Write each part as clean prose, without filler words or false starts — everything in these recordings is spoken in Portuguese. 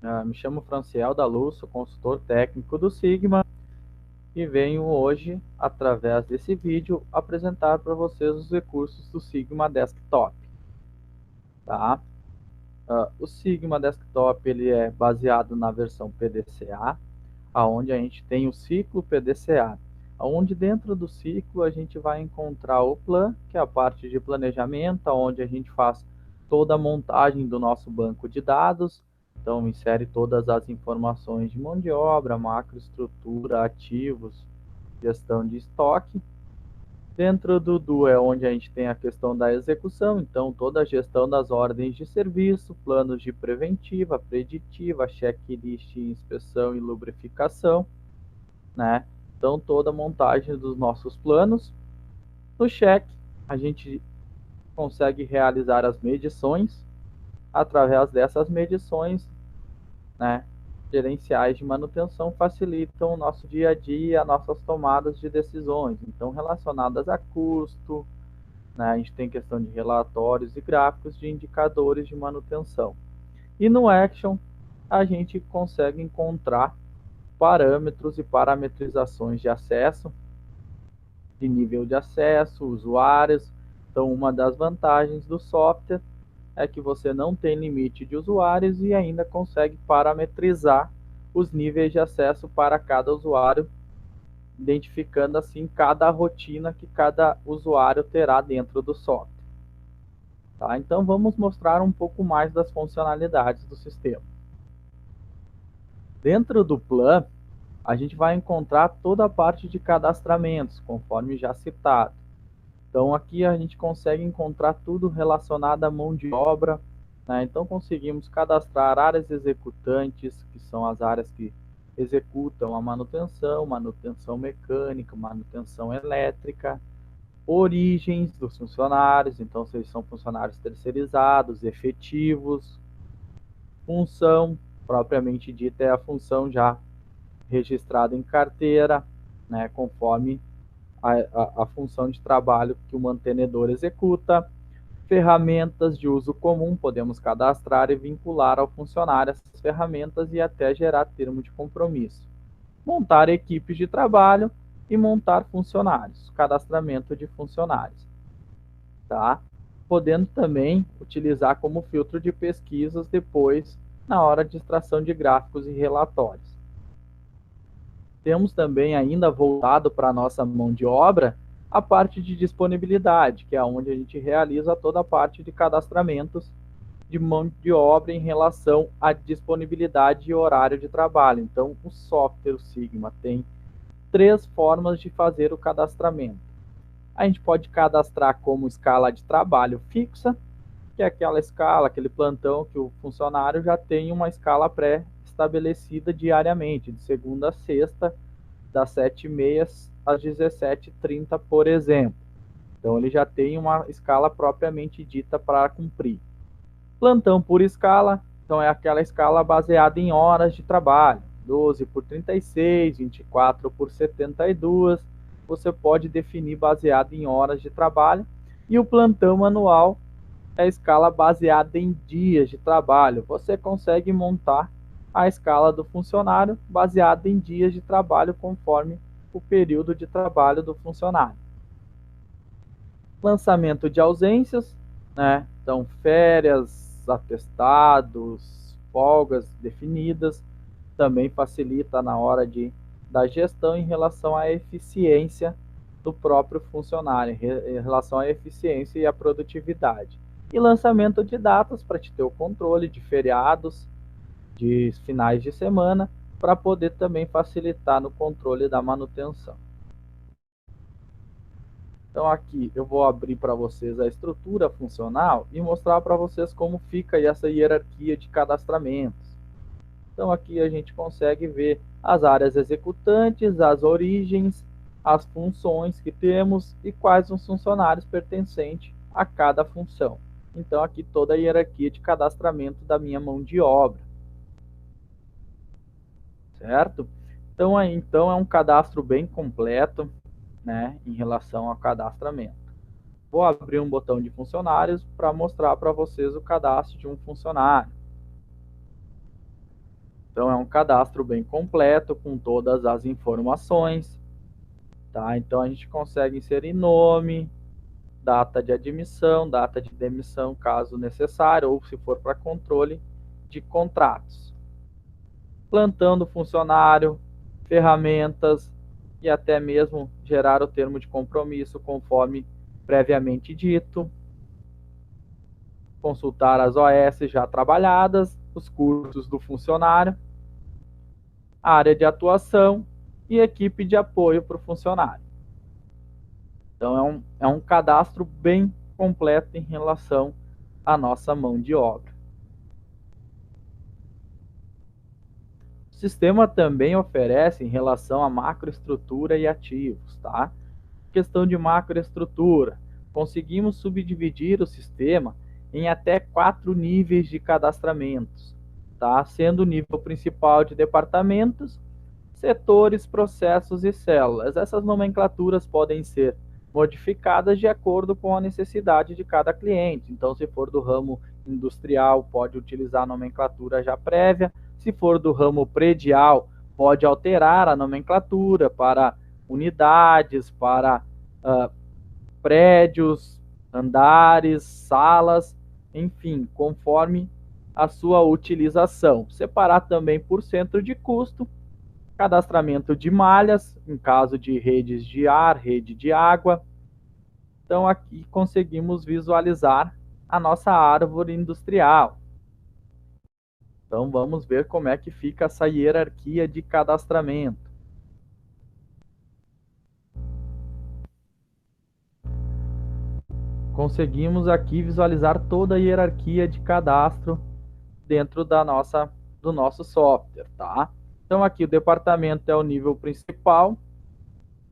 Me chamo Franciel da Luz, sou consultor técnico do Sigma e venho hoje, através desse vídeo, apresentar para vocês os recursos do Sigma Desktop. Tá? O Sigma Desktop ele é baseado na versão PDCA, onde a gente tem o ciclo PDCA, onde dentro do ciclo a gente vai encontrar o Plan, que é a parte de planejamento, onde a gente faz toda a montagem do nosso banco de dados. Então, insere todas as informações de mão de obra, macroestrutura, ativos, gestão de estoque. Dentro do DO é onde a gente tem a questão da execução, então toda a gestão das ordens de serviço, planos de preventiva, preditiva, checklist, inspeção e lubrificação, né? Então toda a montagem dos nossos planos. No check, a gente consegue realizar as medições. Através dessas medições, né, gerenciais de manutenção facilitam o nosso dia a dia, nossas tomadas de decisões, então relacionadas a custo, né, a gente tem questão de relatórios e gráficos de indicadores de manutenção. E no Action, a gente consegue encontrar parâmetros e parametrizações de acesso, de nível de acesso, usuários. Então, uma das vantagens do software é que você não tem limite de usuários e ainda consegue parametrizar os níveis de acesso para cada usuário, identificando assim cada rotina que cada usuário terá dentro do software. Tá? Então vamos mostrar um pouco mais das funcionalidades do sistema. Dentro do Plan, a gente vai encontrar toda a parte de cadastramentos, conforme já citado. Então aqui a gente consegue encontrar tudo relacionado à mão de obra, né? Então conseguimos cadastrar áreas executantes, que são as áreas que executam a manutenção, manutenção mecânica, manutenção elétrica, origens dos funcionários, então se eles são funcionários terceirizados, efetivos, função propriamente dita é a função já registrada em carteira, né, conforme a função de trabalho que o mantenedor executa. Ferramentas de uso comum, podemos cadastrar e vincular ao funcionário essas ferramentas e até gerar termo de compromisso. Montar equipes de trabalho e montar funcionários, cadastramento de funcionários. Tá? Podendo também utilizar como filtro de pesquisas depois, na hora de extração de gráficos e relatórios. Temos também ainda voltado para a nossa mão de obra a parte de disponibilidade, que é onde a gente realiza toda a parte de cadastramentos de mão de obra em relação à disponibilidade e horário de trabalho. Então, o software Sigma tem 3 formas de fazer o cadastramento. A gente pode cadastrar como escala de trabalho fixa, que é aquela escala, aquele plantão que o funcionário já tem uma escala pré-estabelecida diariamente, de segunda a sexta, das 7h30 às 17h30, por exemplo. Então, ele já tem uma escala propriamente dita para cumprir. Plantão por escala, então é aquela escala baseada em horas de trabalho, 12 por 36, 24 por 72, você pode definir baseado em horas de trabalho. E o plantão manual é a escala baseada em dias de trabalho. Você consegue montar a escala do funcionário baseada em dias de trabalho conforme o período de trabalho do funcionário. Lançamento de ausências, né? Então, férias, atestados, folgas definidas, também facilita na hora da gestão em relação à eficiência do próprio funcionário, em relação à eficiência e à produtividade. E lançamento de datas para te ter o controle de feriados, de finais de semana, para poder também facilitar no controle da manutenção. Então aqui eu vou abrir para vocês a estrutura funcional e mostrar para vocês como fica aí essa hierarquia de cadastramentos. Então aqui a gente consegue ver as áreas executantes, as origens, as funções que temos e quais os funcionários pertencentes a cada função. Então aqui toda a hierarquia de cadastramento da minha mão de obra. Certo? Então é um cadastro bem completo, né, em relação ao cadastramento. Vou abrir um botão de funcionários para mostrar para vocês o cadastro de um funcionário. Então, é um cadastro bem completo, com todas as informações, tá? Então, a gente consegue inserir nome, data de admissão, data de demissão, caso necessário, ou se for para controle de contratos. Plantão do funcionário, ferramentas e até mesmo gerar o termo de compromisso conforme previamente dito. Consultar as OS já trabalhadas, os custos do funcionário, área de atuação e equipe de apoio para o funcionário. Então, é um cadastro bem completo em relação à nossa mão de obra. O sistema também oferece em relação à macroestrutura e ativos, tá? Questão de macroestrutura. Conseguimos subdividir o sistema em até 4 níveis de cadastramentos, tá? Sendo o nível principal de departamentos, setores, processos e células. Essas nomenclaturas podem ser modificadas de acordo com a necessidade de cada cliente. Então, se for do ramo industrial, pode utilizar a nomenclatura já prévia. Se for do ramo predial, pode alterar a nomenclatura para unidades, para prédios, andares, salas, enfim, conforme a sua utilização. Separar também por centro de custo, cadastramento de malhas, em caso de redes de ar, rede de água. Então, aqui conseguimos visualizar a nossa árvore industrial. Então, vamos ver como é que fica essa hierarquia de cadastramento. Conseguimos aqui visualizar toda a hierarquia de cadastro dentro do nosso software, tá? Então, aqui o departamento é o nível principal.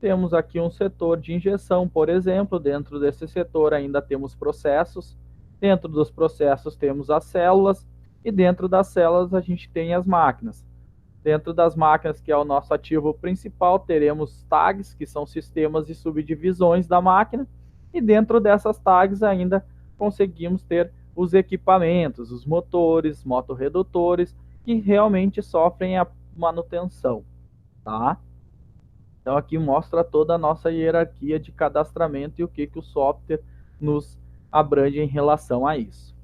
Temos aqui um setor de injeção, por exemplo. Dentro desse setor ainda temos processos. Dentro dos processos temos as células. E dentro das células a gente tem as máquinas. Dentro das máquinas, que é o nosso ativo principal, teremos tags, que são sistemas e subdivisões da máquina. E dentro dessas tags ainda conseguimos ter os equipamentos, os motores, motorredutores, que realmente sofrem a manutenção, tá? Então, aqui mostra toda a nossa hierarquia de cadastramento e o que o software nos abrange em relação a isso.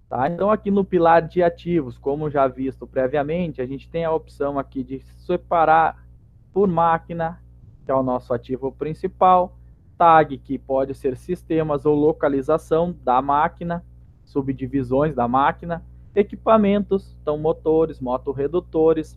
Tá? Então, aqui no pilar de ativos, como já visto previamente, a gente tem a opção aqui de separar por máquina, que é o nosso ativo principal, tag, que pode ser sistemas ou localização da máquina, subdivisões da máquina, equipamentos, então motores, motorredutores,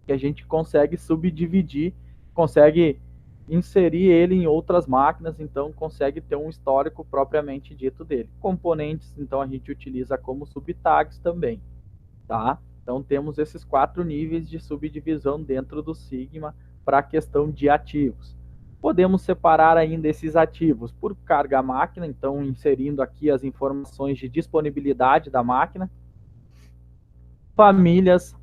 que a gente consegue subdividir, consegue inserir ele em outras máquinas, então consegue ter um histórico propriamente dito dele. Componentes, então a gente utiliza como subtags também, tá? Então temos esses 4 níveis de subdivisão dentro do Sigma para a questão de ativos. Podemos separar ainda esses ativos por carga máquina, então inserindo aqui as informações de disponibilidade da máquina, famílias,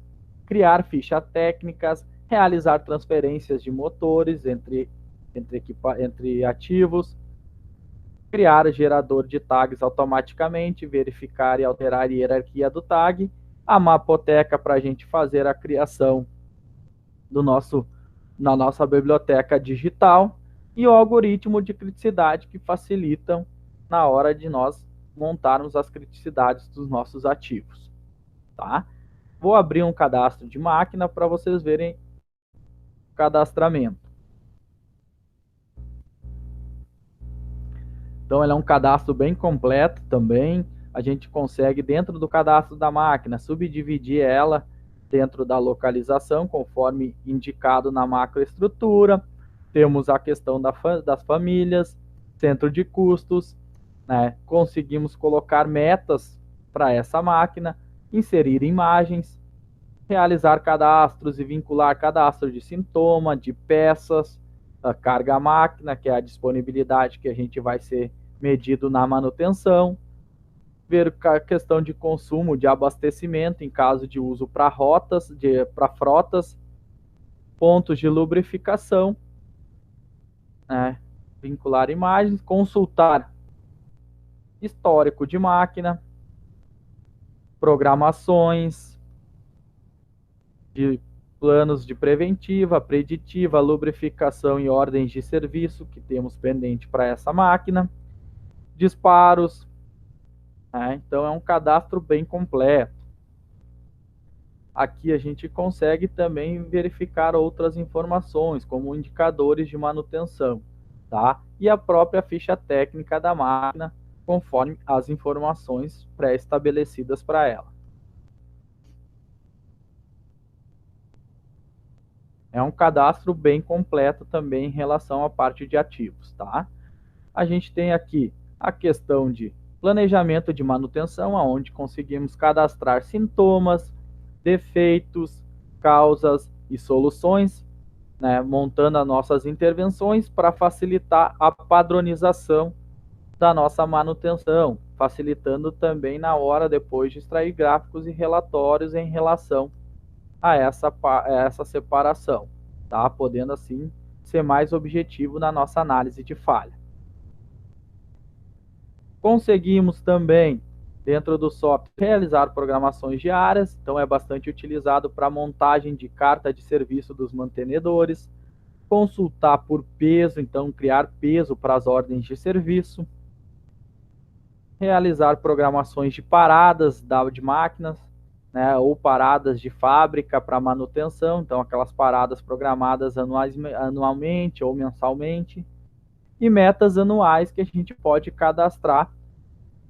criar fichas técnicas, realizar transferências de motores entre ativos, criar gerador de tags automaticamente, verificar e alterar a hierarquia do tag, a mapoteca para a gente fazer a criação na nossa biblioteca digital e o algoritmo de criticidade que facilitam na hora de nós montarmos as criticidades dos nossos ativos, tá? Vou abrir um cadastro de máquina para vocês verem o cadastramento. Então, ele é um cadastro bem completo também. A gente consegue, dentro do cadastro da máquina, subdividir ela dentro da localização, conforme indicado na macroestrutura. Temos a questão das famílias, centro de custos, né? Conseguimos colocar metas para essa máquina, inserir imagens, realizar cadastros e vincular cadastro de sintoma, de peças, a carga máquina, que é a disponibilidade que a gente vai ser medido na manutenção, ver a questão de consumo, de abastecimento em caso de uso para frotas, pontos de lubrificação, né? Vincular imagens, consultar histórico de máquina, programações de planos de preventiva, preditiva, lubrificação e ordens de serviço que temos pendente para essa máquina, disparos, né? Então é um cadastro bem completo. Aqui a gente consegue também verificar outras informações, como indicadores de manutenção, tá? E a própria ficha técnica da máquina, conforme as informações pré-estabelecidas para ela. É um cadastro bem completo também em relação à parte de ativos, tá? A gente tem aqui a questão de planejamento de manutenção, onde conseguimos cadastrar sintomas, defeitos, causas e soluções, né, montando as nossas intervenções para facilitar a padronização da nossa manutenção, facilitando também na hora depois de extrair gráficos e relatórios em relação a essa separação, tá? Podendo assim ser mais objetivo na nossa análise de falha. Conseguimos também, dentro do software, realizar programações diárias, então é bastante utilizado para montagem de carta de serviço dos mantenedores, consultar por peso, então criar peso para as ordens de serviço, realizar programações de paradas de máquinas, né, ou paradas de fábrica para manutenção, então aquelas paradas programadas anualmente ou mensalmente, e metas anuais que a gente pode cadastrar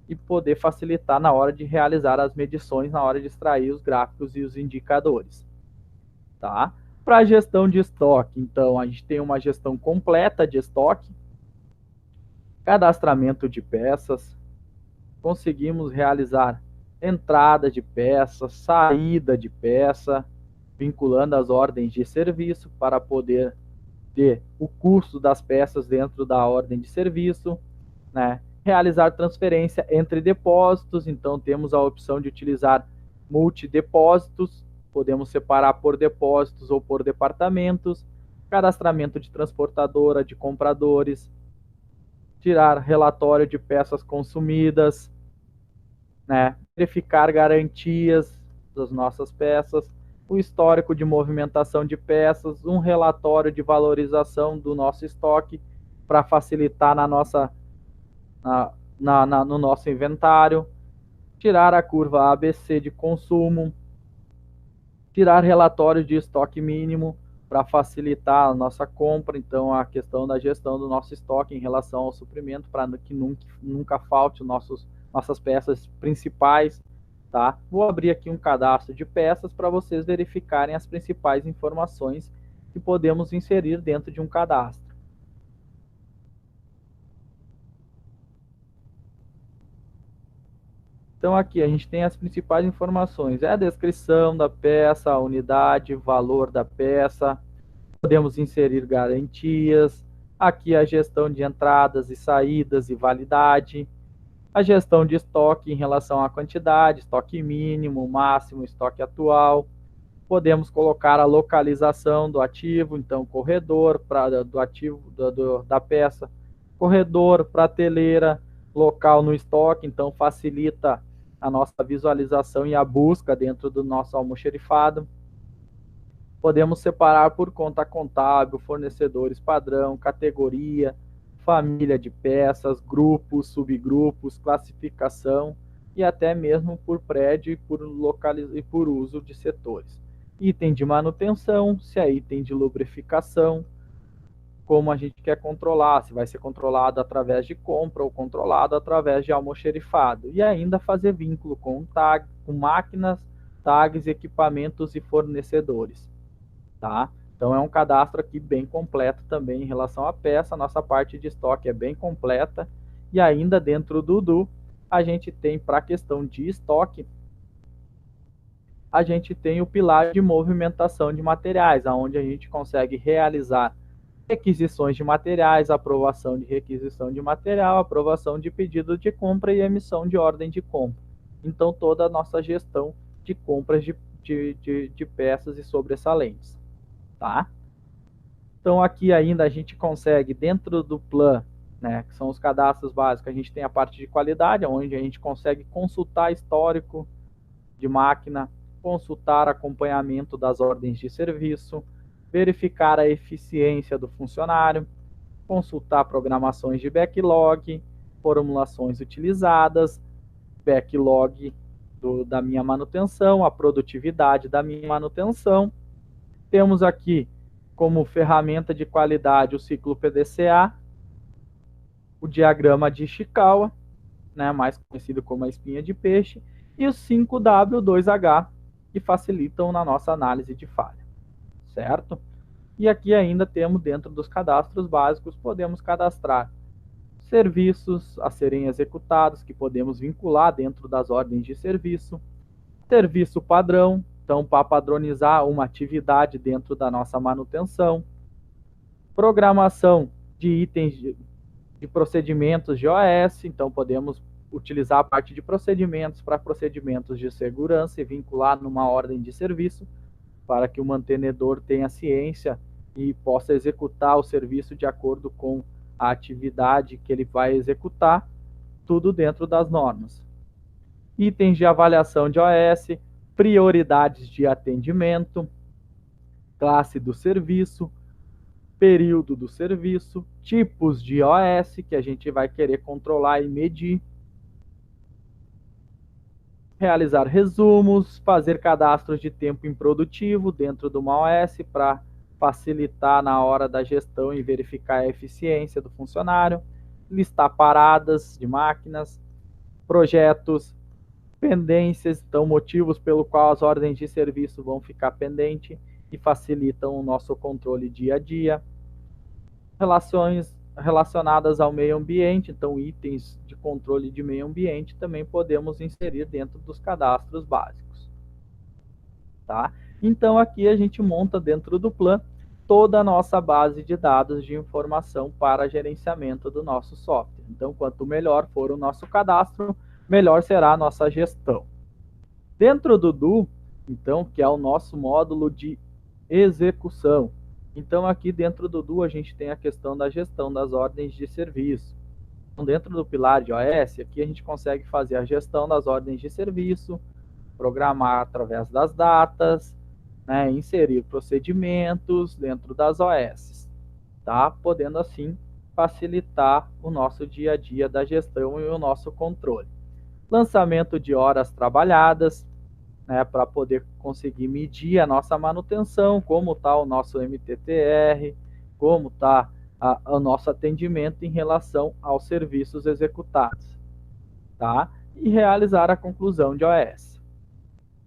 e poder facilitar na hora de realizar as medições, na hora de extrair os gráficos e os indicadores, tá? Para a gestão de estoque, então, a gente tem uma gestão completa de estoque, cadastramento de peças, conseguimos realizar entrada de peça, saída de peça, vinculando as ordens de serviço para poder ter o custo das peças dentro da ordem de serviço, né? Realizar transferência entre depósitos, então temos a opção de utilizar multidepósitos, podemos separar por depósitos ou por departamentos, cadastramento de transportadora, de compradores, tirar relatório de peças consumidas, né? Verificar garantias das nossas peças, o histórico de movimentação de peças, um relatório de valorização do nosso estoque para facilitar no nosso inventário, tirar a curva ABC de consumo, tirar relatório de estoque mínimo para facilitar a nossa compra, então a questão da gestão do nosso estoque em relação ao suprimento, para que nunca falte nossas peças principais, tá? Vou abrir aqui um cadastro de peças para vocês verificarem as principais informações que podemos inserir dentro de um cadastro. Então aqui a gente tem as principais informações, é a descrição da peça, a unidade, valor da peça, podemos inserir garantias, aqui a gestão de entradas e saídas e validade, a gestão de estoque em relação à quantidade, estoque mínimo, máximo, estoque atual, podemos colocar a localização do ativo, então corredor do ativo da peça, corredor, prateleira, local no estoque, então facilita a nossa visualização e a busca dentro do nosso almoxerifado. Podemos separar por conta contábil, fornecedores padrão, categoria, família de peças, grupos, subgrupos, classificação e até mesmo por prédio e por uso de setores. Item de manutenção, se é item de lubrificação, como a gente quer controlar, se vai ser controlado através de compra ou controlado através de almoxerifado. E ainda fazer vínculo com máquinas, tags, equipamentos e fornecedores, tá? Então é um cadastro aqui bem completo também em relação à peça, nossa parte de estoque é bem completa, e ainda dentro do DU, a gente tem para a questão de estoque, a gente tem o pilar de movimentação de materiais, onde a gente consegue realizar requisições de materiais, aprovação de requisição de material, aprovação de pedido de compra e emissão de ordem de compra. Então, toda a nossa gestão de compras de peças e sobressalentes, tá? Então, aqui ainda a gente consegue, dentro do plan, né, que são os cadastros básicos, a gente tem a parte de qualidade, onde a gente consegue consultar histórico de máquina, consultar acompanhamento das ordens de serviço, verificar a eficiência do funcionário, consultar programações de backlog, formulações utilizadas, backlog da minha manutenção, a produtividade da minha manutenção. Temos aqui como ferramenta de qualidade o ciclo PDCA, o diagrama de Ishikawa, né, mais conhecido como a espinha de peixe, e os 5W2H, que facilitam na nossa análise de falha, certo? E aqui ainda temos, dentro dos cadastros básicos, podemos cadastrar serviços a serem executados, que podemos vincular dentro das ordens de serviço, serviço padrão, então para padronizar uma atividade dentro da nossa manutenção, programação de itens de procedimentos de OS, então podemos utilizar a parte de procedimentos para procedimentos de segurança e vincular numa ordem de serviço, para que o mantenedor tenha ciência e possa executar o serviço de acordo com a atividade que ele vai executar, tudo dentro das normas. Itens de avaliação de OS, prioridades de atendimento, classe do serviço, período do serviço, tipos de OS que a gente vai querer controlar e medir, realizar resumos, fazer cadastros de tempo improdutivo dentro de uma OS para facilitar na hora da gestão e verificar a eficiência do funcionário, listar paradas de máquinas, projetos, pendências, então motivos pelo qual as ordens de serviço vão ficar pendentes e facilitam o nosso controle dia a dia, relações relacionadas ao meio ambiente, então itens de controle de meio ambiente também podemos inserir dentro dos cadastros básicos, tá? Então aqui a gente monta dentro do Plan toda a nossa base de dados de informação para gerenciamento do nosso software. Então quanto melhor for o nosso cadastro, melhor será a nossa gestão. Dentro do DO, então, que é o nosso módulo de execução, então aqui dentro do DO a gente tem a questão da gestão das ordens de serviço. Então, dentro do pilar de OS, aqui a gente consegue fazer a gestão das ordens de serviço, programar através das datas, né, inserir procedimentos dentro das OS, tá? Podendo assim facilitar o nosso dia a dia da gestão e o nosso controle. Lançamento de horas trabalhadas, né, para poder conseguir medir a nossa manutenção, como está o nosso MTTR, como está o nosso atendimento em relação aos serviços executados, tá? E realizar a conclusão de OS.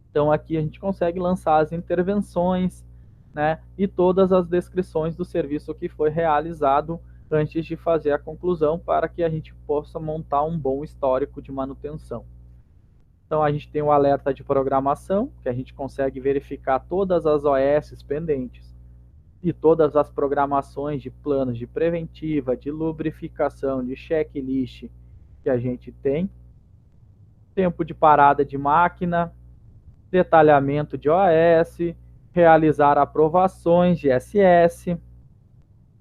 Então aqui a gente consegue lançar as intervenções, né, e todas as descrições do serviço que foi realizado antes de fazer a conclusão, para que a gente possa montar um bom histórico de manutenção. Então a gente tem o alerta de programação, que a gente consegue verificar todas as OS pendentes e todas as programações de planos de preventiva, de lubrificação, de checklist que a gente tem. Tempo de parada de máquina, detalhamento de OS, realizar aprovações de SS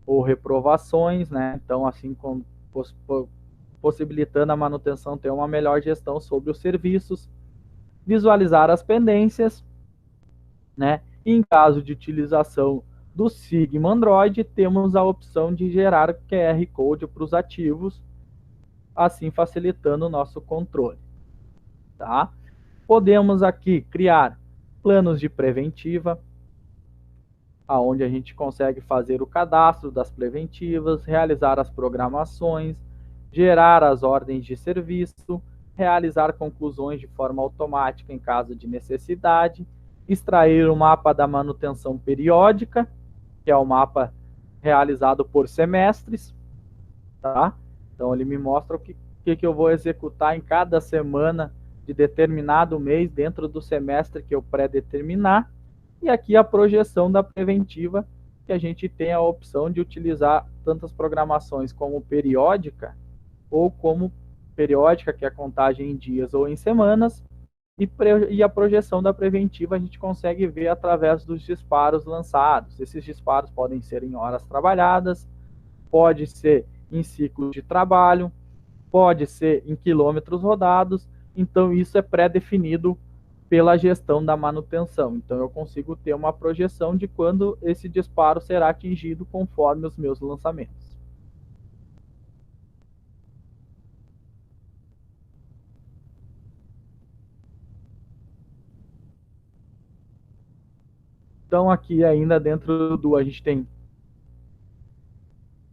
ou reprovações, né? Então assim como possibilitando a manutenção ter uma melhor gestão sobre os serviços, visualizar as pendências, né? E em caso de utilização do Sigma Android, temos a opção de gerar QR Code para os ativos, assim facilitando o nosso controle, tá? Podemos aqui criar planos de preventiva, aonde a gente consegue fazer o cadastro das preventivas, realizar as programações, gerar as ordens de serviço, realizar conclusões de forma automática em caso de necessidade, extrair o mapa da manutenção periódica, que é o mapa realizado por semestres, tá? Então ele me mostra o que eu vou executar em cada semana de determinado mês dentro do semestre que eu pré-determinar, e aqui a projeção da preventiva, que a gente tem a opção de utilizar tantas programações como periódica, ou como periódica, que é a contagem em dias ou em semanas, e a projeção da preventiva a gente consegue ver através dos disparos lançados. Esses disparos podem ser em horas trabalhadas, pode ser em ciclos de trabalho, pode ser em quilômetros rodados, então isso é pré-definido pela gestão da manutenção. Então, eu consigo ter uma projeção de quando esse disparo será atingido conforme os meus lançamentos. Então, aqui ainda dentro do, a gente tem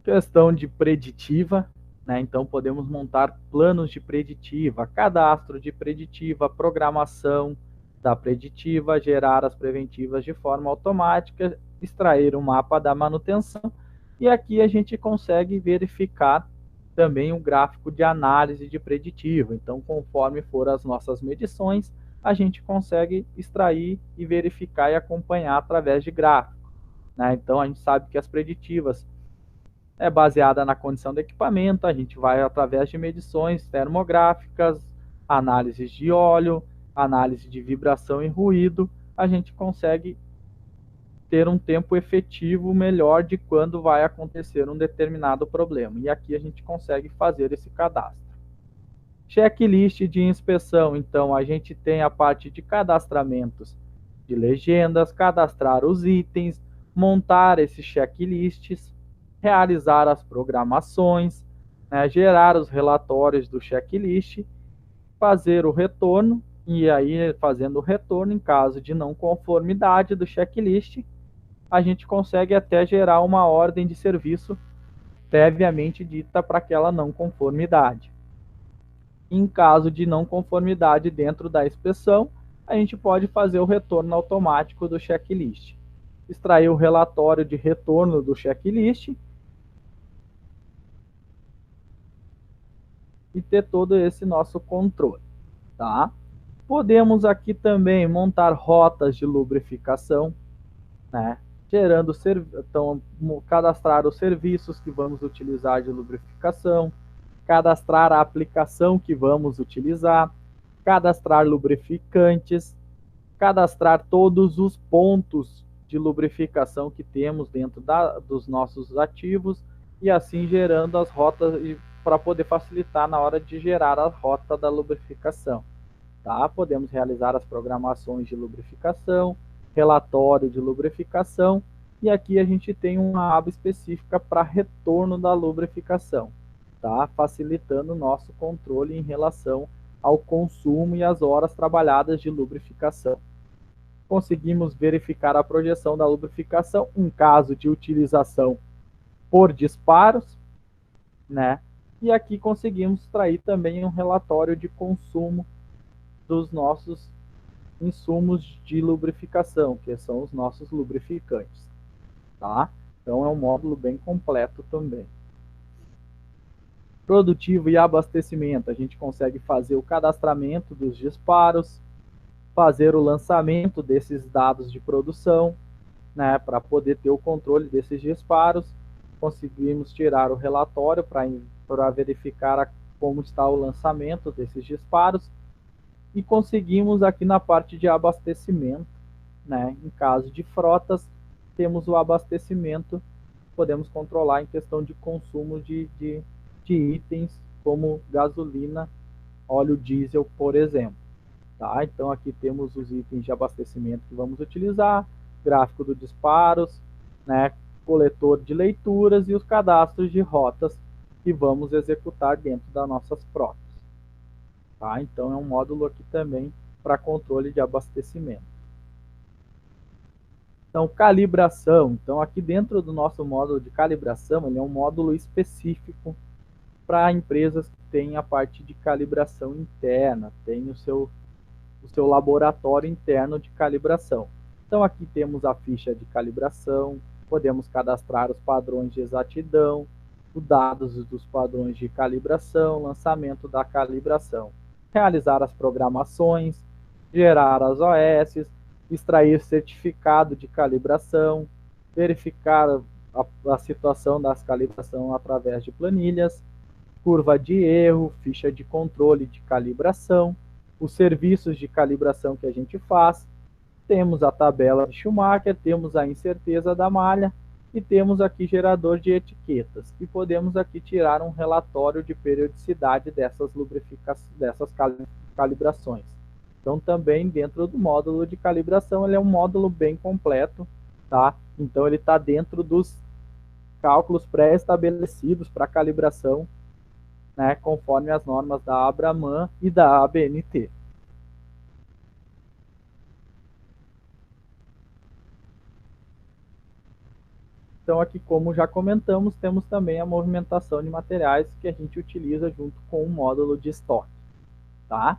questão de preditiva, né? Então, podemos montar planos de preditiva, cadastro de preditiva, programação da preditiva, gerar as preventivas de forma automática, extrair o mapa da manutenção, e aqui a gente consegue verificar também um gráfico de análise de preditiva. Então, conforme for as nossas medições, a gente consegue extrair e verificar e acompanhar através de gráfico, né? Então, a gente sabe que as preditivas é baseada na condição do equipamento, a gente vai através de medições termográficas, análises de óleo, análise de vibração e ruído, a gente consegue ter um tempo efetivo melhor de quando vai acontecer um determinado problema. E aqui a gente consegue fazer esse cadastro. Checklist de inspeção, então a gente tem a parte de cadastramentos de legendas, cadastrar os itens, montar esses checklists, realizar as programações, né, gerar os relatórios do checklist, fazer o retorno, e aí fazendo o retorno em caso de não conformidade do checklist, a gente consegue até gerar uma ordem de serviço previamente dita para aquela não conformidade. Em caso de não conformidade dentro da inspeção, a gente pode fazer o retorno automático do checklist. Extrair o relatório de retorno do checklist e ter todo esse nosso controle, tá? Podemos aqui também montar rotas de lubrificação, né? Gerando, então, cadastrar os serviços que vamos utilizar de lubrificação, cadastrar a aplicação que vamos utilizar, cadastrar lubrificantes, cadastrar todos os pontos de lubrificação que temos dentro dos nossos ativos e assim gerando as rotas para poder facilitar na hora de gerar a rota da lubrificação. Tá? Podemos realizar as programações de lubrificação, relatório de lubrificação, e aqui a gente tem uma aba específica para retorno da lubrificação, tá? Facilitando o nosso controle em relação ao consumo e as horas trabalhadas de lubrificação. Conseguimos verificar a projeção da lubrificação em caso de utilização por disparos, né? E aqui conseguimos extrair também um relatório de consumo dos nossos insumos de lubrificação, que são os nossos lubrificantes, tá? Então é um módulo bem completo também. Produtivo e abastecimento, a gente consegue fazer o cadastramento dos disparos, fazer o lançamento desses dados de produção, né, para poder ter o controle desses disparos. Conseguimos tirar o relatório para verificar como está o lançamento desses disparos. E conseguimos aqui na parte de abastecimento, né, em caso de frotas, temos o abastecimento, podemos controlar em questão de consumo de itens como gasolina, óleo diesel, por exemplo. Tá? Então aqui temos os itens de abastecimento que vamos utilizar, gráfico dos disparos, né, coletor de leituras e os cadastros de rotas que vamos executar dentro das nossas frotas. Tá? Então é um módulo aqui também para controle de abastecimento. Então, calibração. Então, aqui dentro do nosso módulo de calibração, ele é um módulo específico para empresas que têm a parte de calibração interna, tem o seu laboratório interno de calibração. Então, aqui temos a ficha de calibração, podemos cadastrar os padrões de exatidão, os dados dos padrões de calibração, lançamento da calibração, realizar as programações, gerar as OS, extrair certificado de calibração, verificar a situação das calibração através de planilhas, curva de erro, ficha de controle de calibração, os serviços de calibração que a gente faz, temos a tabela de Schumacher, temos a incerteza da malha e temos aqui gerador de etiquetas, e podemos aqui tirar um relatório de periodicidade dessas calibrações. Então, também dentro do módulo de calibração, ele é um módulo bem completo, tá? Então, ele está dentro dos cálculos pré-estabelecidos para calibração, né, conforme as normas da Abraman e da ABNT. Então, aqui, como já comentamos, temos também a movimentação de materiais que a gente utiliza junto com o módulo de estoque, tá?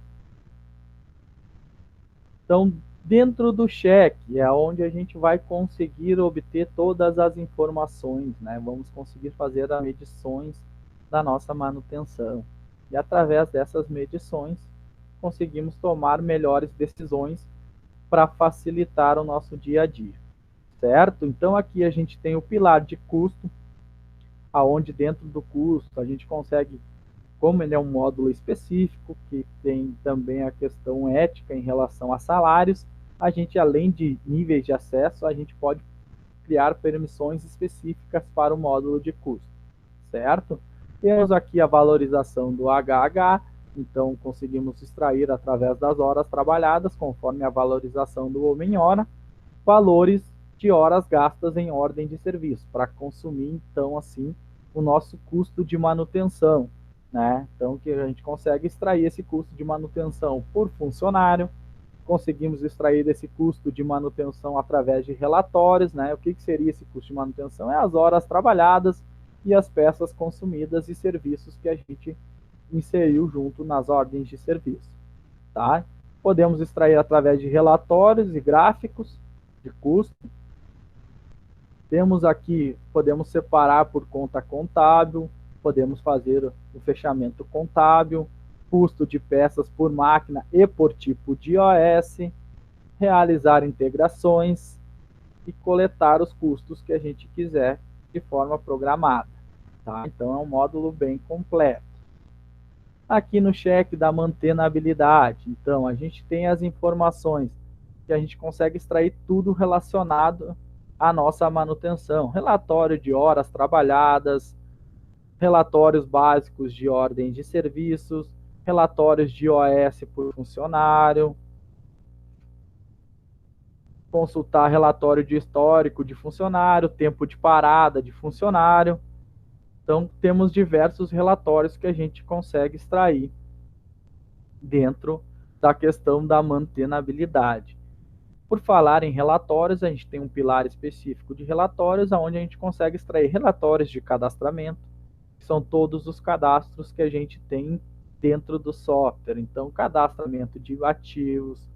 Então, dentro do cheque é onde a gente vai conseguir obter todas as informações, né? Vamos conseguir fazer as medições da nossa manutenção. E através dessas medições, conseguimos tomar melhores decisões para facilitar o nosso dia a dia, certo? Então, aqui a gente tem o pilar de custo, aonde dentro do custo a gente consegue, como ele é um módulo específico, que tem também a questão ética em relação a salários, a gente, além de níveis de acesso, a gente pode criar permissões específicas para o módulo de custo, certo? Temos aqui a valorização do HH, então conseguimos extrair através das horas trabalhadas, conforme a valorização do homem-hora, valores de horas gastas em ordem de serviço, para consumir, então, assim, o nosso custo de manutenção, né? Então, que a gente consegue extrair esse custo de manutenção por funcionário, conseguimos extrair esse custo de manutenção através de relatórios, né? O que seria esse custo de manutenção? É as horas trabalhadas e as peças consumidas e serviços que a gente inseriu junto nas ordens de serviço, tá? Podemos extrair através de relatórios e gráficos de custo. Temos aqui, podemos separar por conta contábil, podemos fazer o fechamento contábil, custo de peças por máquina e por tipo de OS, realizar integrações e coletar os custos que a gente quiser de forma programada, tá? Então, é um módulo bem completo. Aqui no cheque da mantenabilidade, então, a gente tem as informações que a gente consegue extrair tudo relacionado à nossa manutenção. Relatório de horas trabalhadas, relatórios básicos de ordem de serviços, relatórios de OS por funcionário, consultar relatório de histórico de funcionário, tempo de parada de funcionário. Então, temos diversos relatórios que a gente consegue extrair dentro da questão da mantenabilidade. Por falar em relatórios, a gente tem um pilar específico de relatórios, onde a gente consegue extrair relatórios de cadastramento, que são todos os cadastros que a gente tem dentro do software. Então, cadastramento de ativos,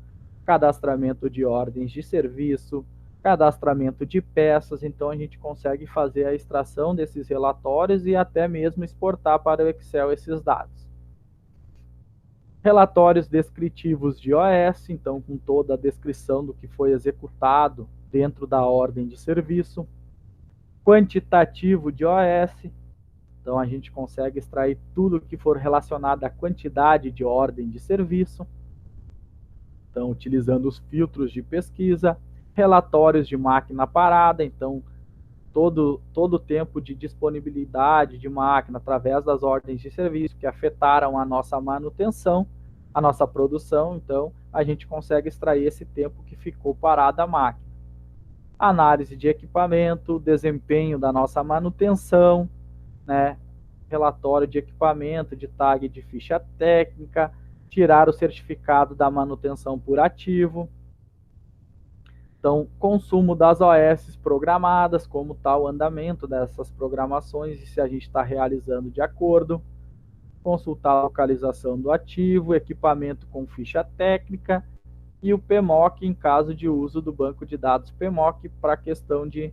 cadastramento de ordens de serviço, cadastramento de peças. Então, a gente consegue fazer a extração desses relatórios e até mesmo exportar para o Excel esses dados. Relatórios descritivos de OS, então com toda a descrição do que foi executado dentro da ordem de serviço. Quantitativo de OS, então a gente consegue extrair tudo que for relacionado à quantidade de ordem de serviço. Então, utilizando os filtros de pesquisa. Relatórios de máquina parada, então todo o tempo de disponibilidade de máquina através das ordens de serviço que afetaram a nossa manutenção, a nossa produção. Então, a gente consegue extrair esse tempo que ficou parada a máquina. Análise de equipamento, desempenho da nossa manutenção, né? Relatório de equipamento, de tag de ficha técnica, tirar o certificado da manutenção por ativo. Então, consumo das OS programadas, como está o andamento dessas programações e se a gente está realizando de acordo. Consultar a localização do ativo, equipamento com ficha técnica e o PMOC em caso de uso do banco de dados PMOC para a questão de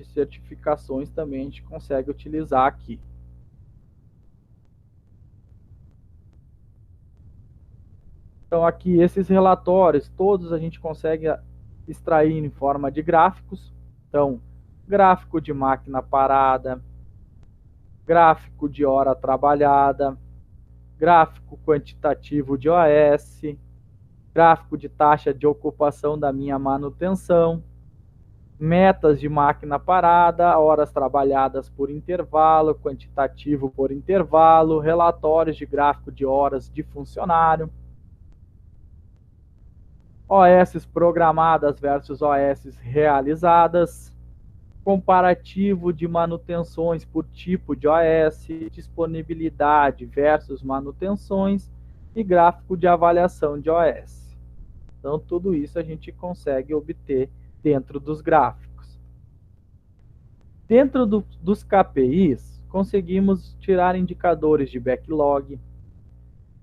certificações também a gente consegue utilizar aqui. Então, aqui, esses relatórios, todos a gente consegue extrair em forma de gráficos. Então, gráfico de máquina parada, gráfico de hora trabalhada, gráfico quantitativo de OS, gráfico de taxa de ocupação da minha manutenção, metas de máquina parada, horas trabalhadas por intervalo, quantitativo por intervalo, relatórios de gráfico de horas de funcionário. OS programadas versus OS realizadas, comparativo de manutenções por tipo de OS, disponibilidade versus manutenções e gráfico de avaliação de OS. Então, tudo isso a gente consegue obter dentro dos gráficos. Dentro dos KPIs, conseguimos tirar indicadores de backlog,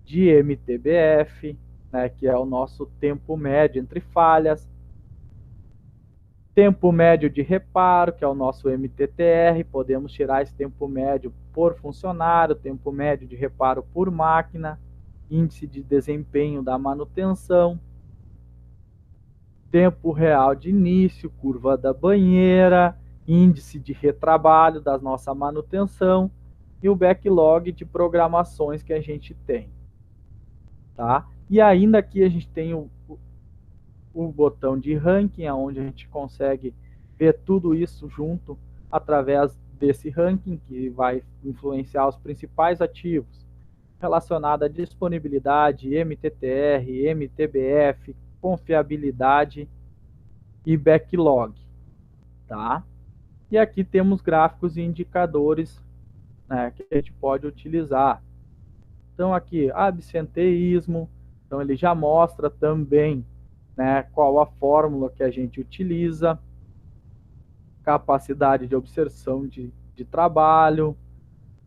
de MTBF, né, que é o nosso tempo médio entre falhas, tempo médio de reparo, que é o nosso MTTR, podemos tirar esse tempo médio por funcionário, tempo médio de reparo por máquina, índice de desempenho da manutenção, tempo real de início, curva da banheira, índice de retrabalho da nossa manutenção e o backlog de programações que a gente tem. Tá? E ainda aqui a gente tem o botão de ranking, onde a gente consegue ver tudo isso junto através desse ranking, que vai influenciar os principais ativos relacionados à disponibilidade, MTTR, MTBF, confiabilidade e backlog. Tá? E aqui temos gráficos e indicadores, né, que a gente pode utilizar. Então aqui, absenteísmo, então ele já mostra também, né, qual a fórmula que a gente utiliza, capacidade de observação de trabalho,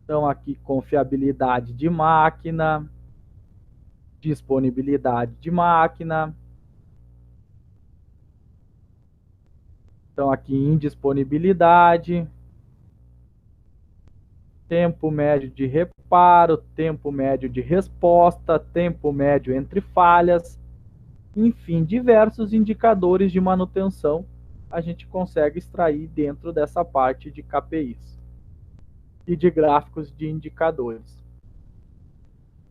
então aqui confiabilidade de máquina, disponibilidade de máquina, então aqui indisponibilidade, tempo médio de reparo, tempo médio de resposta, tempo médio entre falhas, enfim, diversos indicadores de manutenção a gente consegue extrair dentro dessa parte de KPIs e de gráficos de indicadores.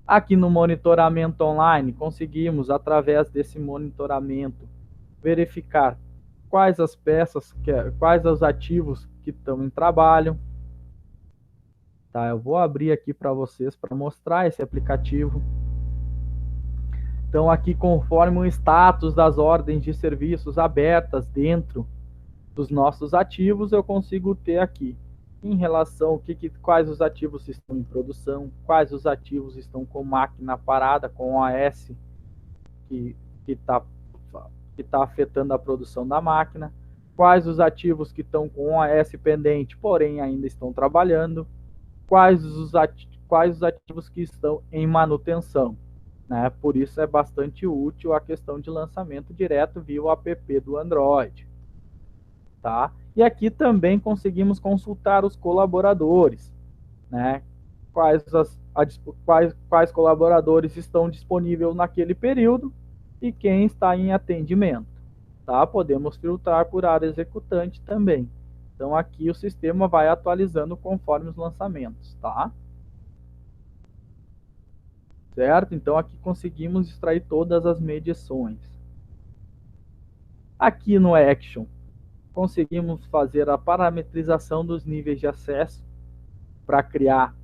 Aqui no monitoramento online, conseguimos, através desse monitoramento, verificar quais as peças, quais os ativos que estão em trabalho. Tá, eu vou abrir aqui para vocês para mostrar esse aplicativo. Então, aqui, conforme o status das ordens de serviços abertas dentro dos nossos ativos, eu consigo ter aqui, em relação quais os ativos estão em produção, quais os ativos estão com máquina parada, com OS que está afetando a produção da máquina, quais os ativos que estão com OS pendente, porém ainda estão trabalhando, quais os ativos que estão em manutenção. Né? Por isso é bastante útil a questão de lançamento direto via o app do Android. Tá? E aqui também conseguimos consultar os colaboradores. Né? Quais colaboradores estão disponíveis naquele período e quem está em atendimento. Tá? Podemos filtrar por área executante também. Então aqui o sistema vai atualizando conforme os lançamentos. Tá? Certo? Então aqui conseguimos extrair todas as medições. Aqui no Action, conseguimos fazer a parametrização dos níveis de acesso para criar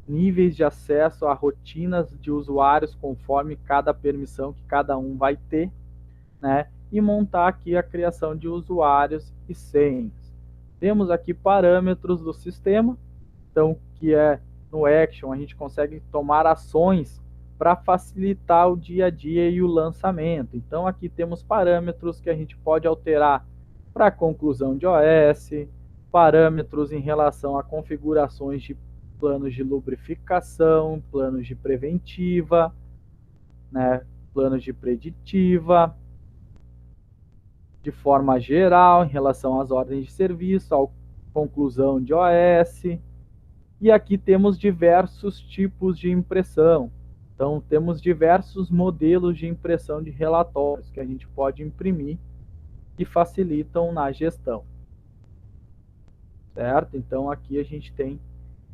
níveis de acesso a rotinas de usuários conforme cada permissão que cada um vai ter, né? E montar aqui a criação de usuários e senhas. Temos aqui parâmetros do sistema, então que é no Action a gente consegue tomar ações para facilitar o dia a dia e o lançamento. Então aqui temos parâmetros que a gente pode alterar para conclusão de OS, parâmetros em relação a configurações de planos de lubrificação, planos de preventiva, né, planos de preditiva, de forma geral, em relação às ordens de serviço, à conclusão de OS. E aqui temos diversos tipos de impressão. Então, temos diversos modelos de impressão de relatórios que a gente pode imprimir que facilitam na gestão. Certo? Então, aqui a gente tem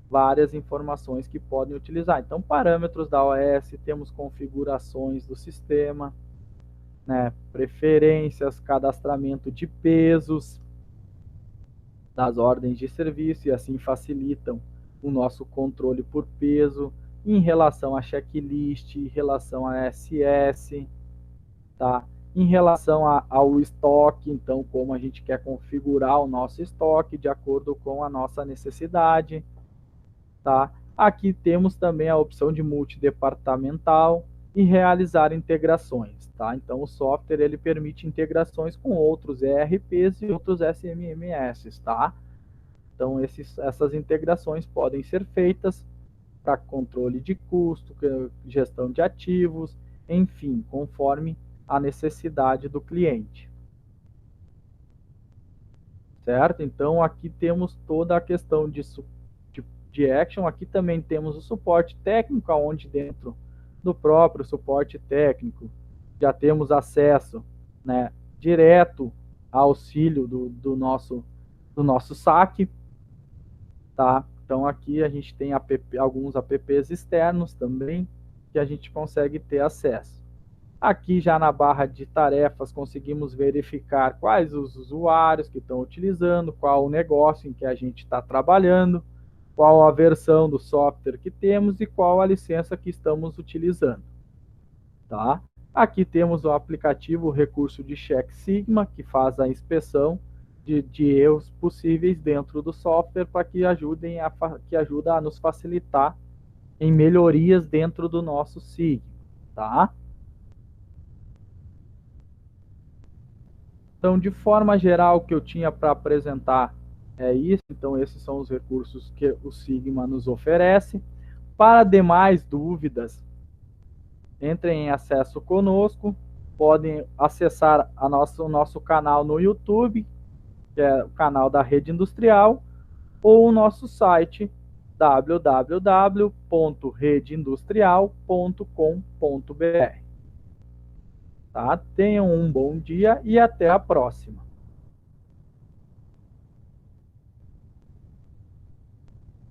várias informações que podem utilizar. Então, parâmetros da OS, temos configurações do sistema, né, preferências, cadastramento de pesos das ordens de serviço e assim facilitam o nosso controle por peso em relação a checklist, em relação a SS, tá? Em relação ao estoque, então, como a gente quer configurar o nosso estoque de acordo com a nossa necessidade, tá? Aqui temos também a opção de multidepartamental e realizar integrações, tá? Então, o software ele permite integrações com outros ERPs e outros SMMS, tá? Então, essas integrações podem ser feitas para controle de custo, gestão de ativos, enfim, conforme a necessidade do cliente. Certo? Então, aqui temos toda a questão de Action. Aqui também temos o suporte técnico, onde dentro do próprio suporte técnico já temos acesso, né, direto ao auxílio do nosso saque. Tá? Então, aqui a gente tem alguns apps externos também que a gente consegue ter acesso. Aqui já na barra de tarefas conseguimos verificar quais os usuários que estão utilizando, qual o negócio em que a gente está trabalhando, qual a versão do software que temos e qual a licença que estamos utilizando. Tá? Aqui temos o aplicativo Recurso de Check Sigma, que faz a inspeção de erros possíveis dentro do software para que ajuda a nos facilitar em melhorias dentro do nosso Sigma. Tá? Então, de forma geral, o que eu tinha para apresentar é isso. Então, esses são os recursos que o Sigma nos oferece. Para demais dúvidas, entrem em acesso conosco. Podem acessar o nosso canal no YouTube, que é o canal da Rede Industrial, ou o nosso site www.redeindustrial.com.br. Tá? Tenham um bom dia e até a próxima.